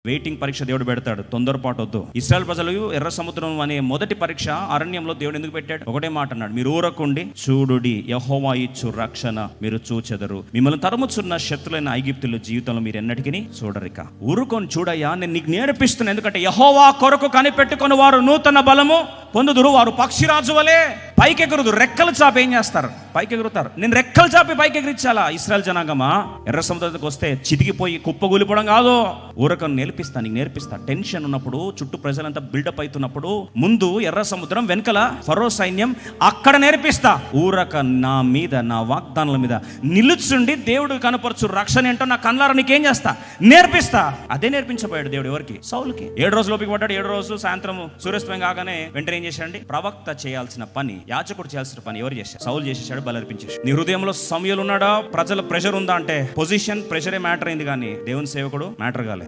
Waiting పరీక్ష దేవుడు పెడతాడు, తొందరపాటు వద్దు. ఇశ్రాయేల్ ప్రజలు ఎర్ర సముద్రం అనే మొదటి పరీక్ష అరణ్యంలో దేవుడు ఎందుకు పెట్టాడు? ఒకటే మాట అన్నాడు, మీరు ఊరకుండి చూడుడి, యెహోవా ఇచ్చు రక్షణ మీరు చూచెదరు, మిమ్మల్ని తరుముచున్న శత్రులైన ఐగుప్తుల జీవితంలో మీరు ఎన్నటికీ చూడరిక. ఊరుకొని చూడయ్యా, నేను నీకు నేర్పిస్తున్నాను. ఎందుకంటే యెహోవా కొరకు కనిపెట్టుకొని వారు నూతన బలము పొందుదురు, వారు పక్షిరాజు వలె పైకెగురుదు. రెక్కలు చాపి ఏం చేస్తారు? పైకెగురుతారు. నేను రెక్కలు చాపి పైకెగిరించాలా? ఇశ్రాయేల్ జనాంగమా, ఎర్ర సముద్రానికి వస్తే చితికిపోయి కుప్పగూలిపోవడం కాదు. ఊరకను నేర్పిస్తా, నీకు నేర్పిస్తా. టెన్షన్ ఉన్నప్పుడు, చుట్టూ ప్రజలంతా బిల్డప్ అవుతున్నప్పుడు, ముందు ఎర్ర సముద్రం, వెనకల ఫరో సైన్యం, అక్కడ నేర్పిస్తా. ఊరక నా మీద, నా వాగ్దానాల మీద నిలుచుండి దేవుడు కనపరచు రక్షణ ఏంటో నా కళ్ళారా నీకేం చేస్తా, నేర్పిస్తా. అదే నేర్పించబోయాడు దేవుడు ఎవరికి? సౌలుకి. 7 రోజులు ఓపిక పడ్డాడు. 7 రోజు సాయంత్రం సూర్యాస్తమయం కాగానే వెంటనే ఏం చేశాడండి? ప్రవక్త చేయాల్సిన పని, యాజకుడు చేయాల్సిన పని ఎవరు చేశారు? సౌలు చేసేసాడు, బలర్పించేసి. నీ హృదయంలో సమయంలో ఉన్నాడా? ప్రజల ప్రెషర్ ఉందా అంటే పొజిషన్ ప్రెషరే మ్యాటర్ అయింది, కానీ దేవుని సేవకుడు మ్యాటర్ కాలే.